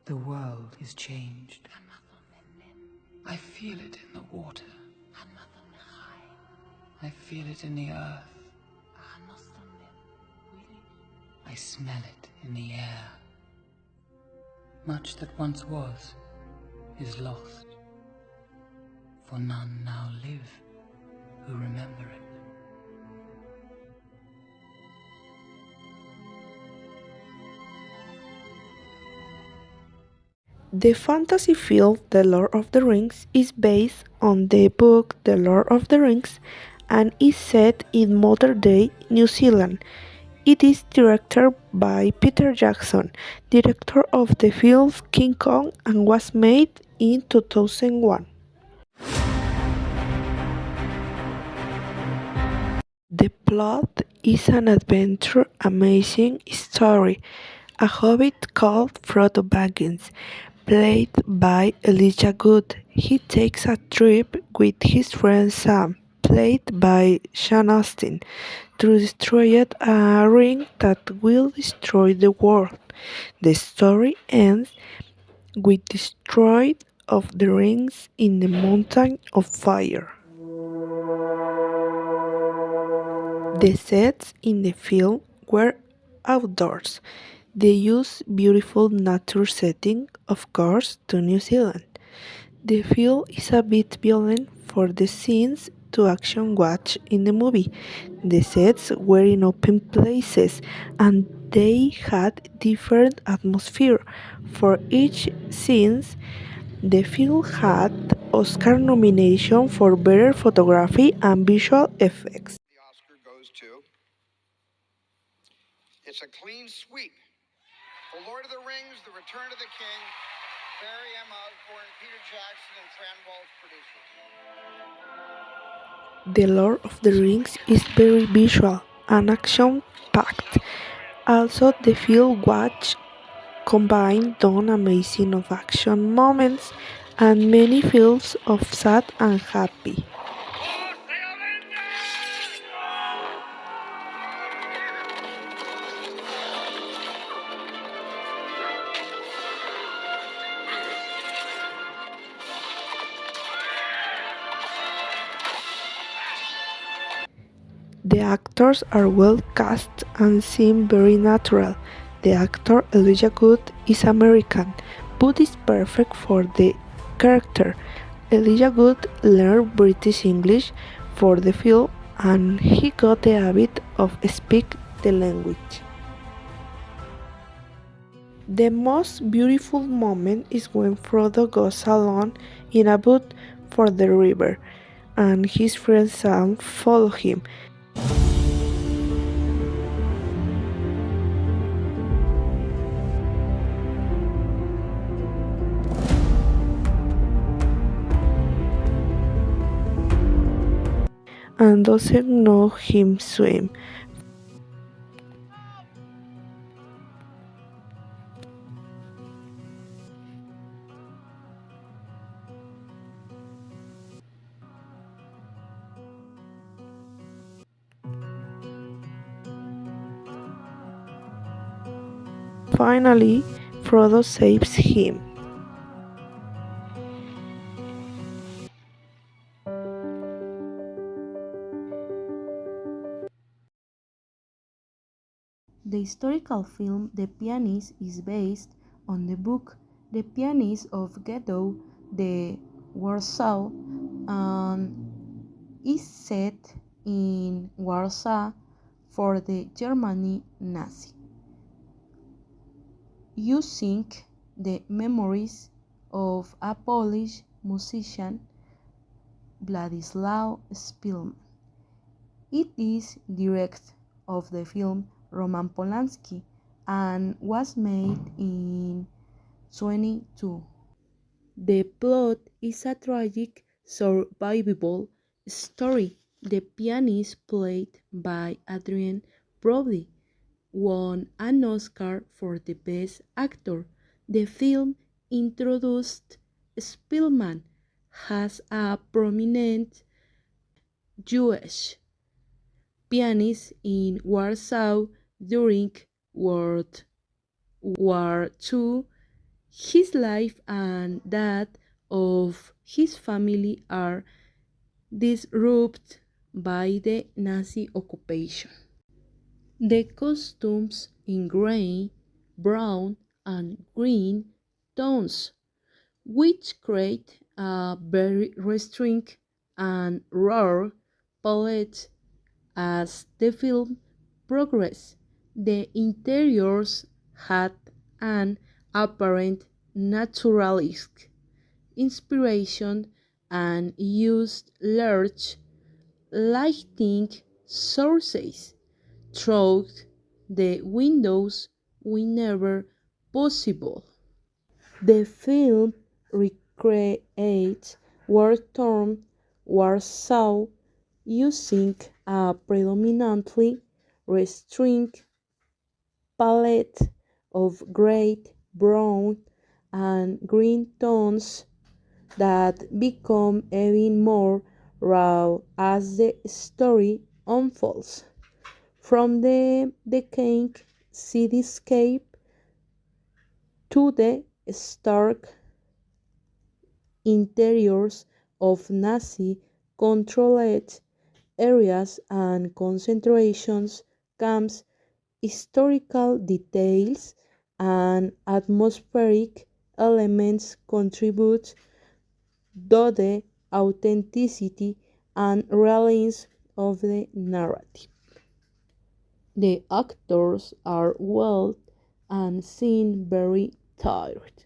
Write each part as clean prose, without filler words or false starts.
The world is changed. I feel it in the water. I feel it in the earth. I smell it in the air. Much that once was is lost, for none now live who remember it. The fantasy film The Lord of the Rings is based on the book The Lord of the Rings and is set in modern-day New Zealand. It is directed by Peter Jackson, director of the film King Kong, and was made in 2001. The plot is an adventure amazing story. A hobbit called Frodo Baggins, played by Elijah Wood. He takes a trip with his friend Sam, played by Sean Astin, to destroy a ring that will destroy the world. The story ends with destroy of the rings in the mountain of fire. The sets in the film were outdoors. They used beautiful nature setting, of course, to New Zealand. The film is a bit violent for the scenes to action watch in the movie. The sets were in open places and they had different atmosphere. For each scenes, the film had Oscar nomination for better photography and visual effects. The Oscar goes to. It's a clean sweep. The Lord of the Rings, The Return of the King, Barry M. Osborne, Peter Jackson, and Fran Walsh producers. The Lord of the Rings is very visual and action-packed. Also, the film watch combined done amazing of action moments and many feels of sad and happy. The actors are well cast and seem very natural. The actor Elijah Wood is American, but is perfect for the character. Elijah Wood learned British English for the film and he got the habit of speak the language. The most beautiful moment is when Frodo goes alone in a boat for the river and his friend Sam follow him. And doesn't know him swim. Finally, Frodo saves him. The historical film The Pianist is based on the book The Pianist of Ghetto de Warsaw and is set in Warsaw for the Germany Nazi, using the memories of a Polish musician, Władysław Spielman. It is directed of the film Roman Polanski and was made in 22. The plot is a tragic survivable story. The pianist, played by Adrien Brody, won an Oscar for the Best Actor. The film introduced Spielman as a prominent Jewish pianist in Warsaw during World War II. His life and that of his family are disrupted by the Nazi occupation. The costumes in gray, brown, and green tones, which create a very restrained and raw palette as the film progressed. The interiors had an apparent naturalistic inspiration and used large lighting sources throughout the windows whenever possible. The film recreates war-torn Warsaw using a predominantly restrained palette of gray, brown, and green tones that become even more raw as the story unfolds. From the decaying cityscape to the stark interiors of Nazi controlled areas and concentration camps, historical details and atmospheric elements contribute to the authenticity and realism of the narrative. The actors are well and seem very tired.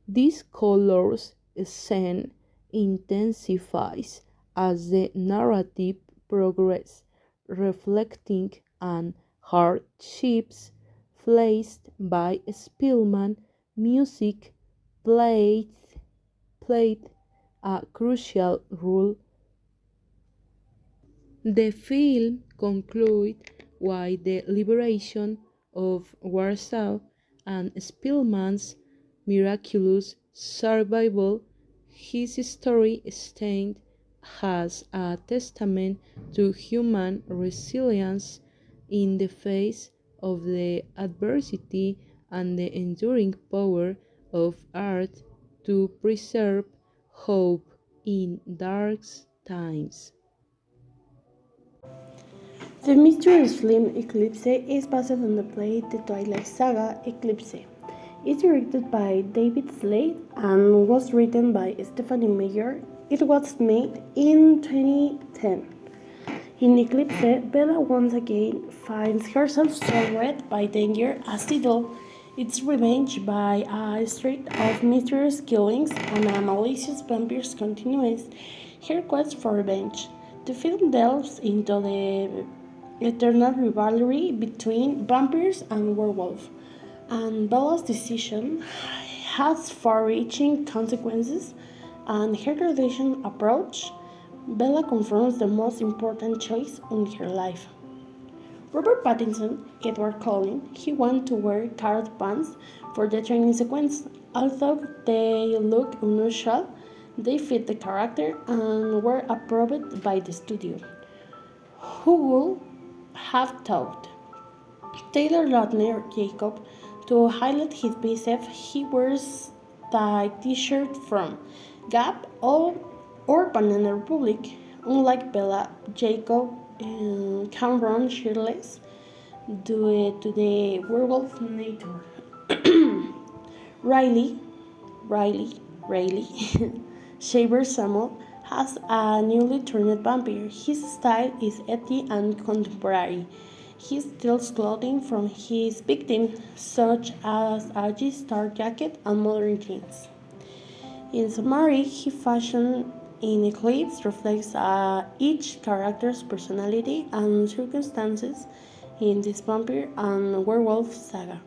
This colors scene intensifies as the narrative progresses, reflecting on hardships faced by Spielman. Music played, played a crucial role. The film concludes with the liberation of Warsaw and Spielman's miraculous survival. His story stands as a testament to human resilience in the face of the adversity and the enduring power of art to preserve hope in dark times. The mysterious film Eclipse is based on the play The Twilight Saga Eclipse. It's directed by David Slade and was written by Stephanie Meyer. It was made in 2010. In Eclipse, Bella once again finds herself surrounded by danger as Tidal. It's revenge by a streak of mysterious killings and a malicious vampire continues her quest for revenge. The film delves into the eternal rivalry between vampires and werewolves, and Bella's decision has far-reaching consequences, and her graduation approach. Bella confronts the most important choice in her life. Robert Pattinson, Edward Cullen, he wanted to wear carrot pants for the training sequence. Although they look unusual, they fit the character and were approved by the studio. Who would have thought? Taylor Lautner Jacob, to highlight his bicep, he wears the t-shirt from Gap or Banana Republic. Unlike Bella, Jacob can run shirtless due to the werewolf nature. Riley, Riley, Shaver Samuel has a newly turned vampire. His style is edgy and contemporary. He steals clothing from his victims, such as a G-star jacket and modern jeans. In summary, his fashion in Eclipse reflects each character's personality and circumstances in this vampire and werewolf saga.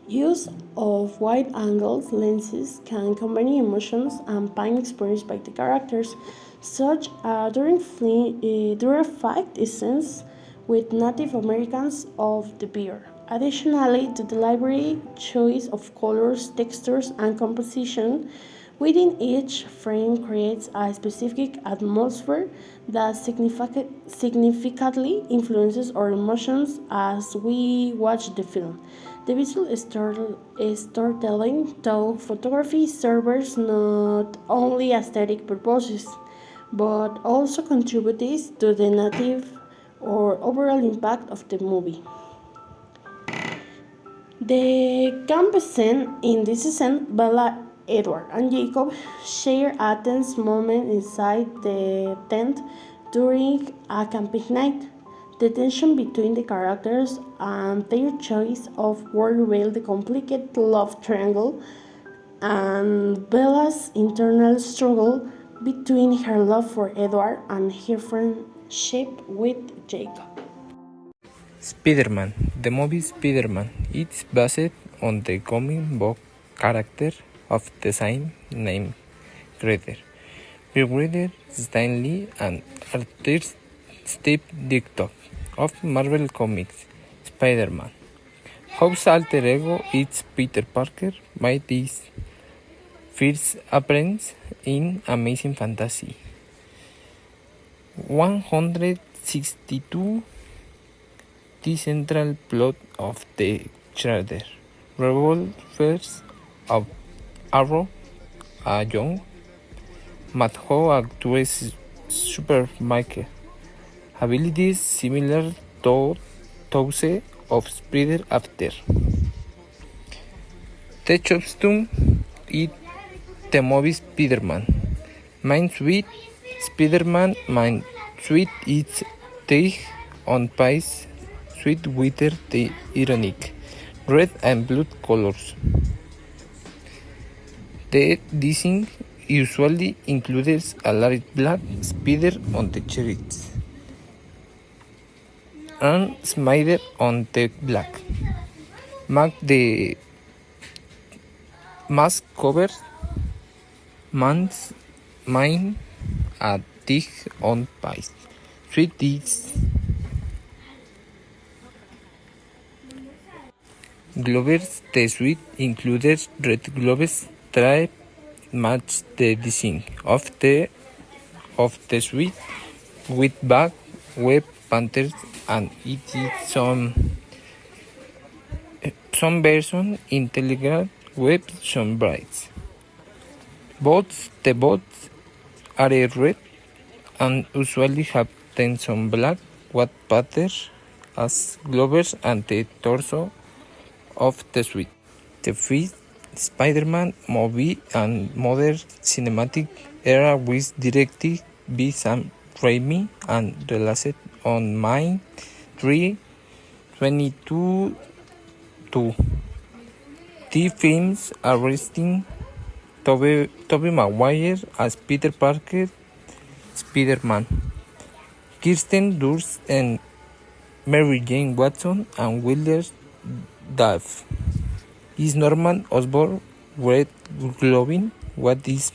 Use of wide-angle lenses can convey emotions and pain experienced by the characters, such during fight scenes with Native Americans of the beer. Additionally, the deliberate choice of colors, textures, and composition Within each frame creates a specific atmosphere that significantly influences our emotions as we watch the film. The visual storytelling, though photography serves not only aesthetic purposes, but also contributes to the narrative or overall impact of the movie. The camp scene in this scene, Bella, Edward, and Jacob share a tense moment inside the tent during a camping night. The tension between the characters and their choice of word reveal the complicated love triangle and Bella's internal struggle between her love for Edward and her friendship with Jacob. Spider-Man. The movie Spider-Man is based on the comic book character of the same name, creator by writer Stan Lee and artist Steve Ditko of Marvel Comics. Spider-Man. Whose alter ego is Peter Parker made his first appearance in Amazing Fantasy 162. The central plot of the character revolves of Arrow, a young Madho actress supermarket abilities similar to those of Spider after. The costume is the movie Spider-Man. Main suite Spider-Man main suite is take on pies suite with the ironic red and blue colors. The design usually includes a large black spider on the chest and smiler on the black. The mask covers man's mind a thick on pies. Suite is Gloves. The suite includes red gloves stripe match the design of the suite with back web panthers and it is some version in Telegram web some brights. The boats are red and usually have some black white patterns as gloves and the torso of the suite. The first Spider-Man movie and modern cinematic era was directed by Sam Raimi and released on May 3, 2022. The films are starring Tobey Maguire as Peter Parker, Spider-Man, Kirsten Dunst and Mary Jane Watson and Wilder Duff. Is Norman Osborn red glowing? What is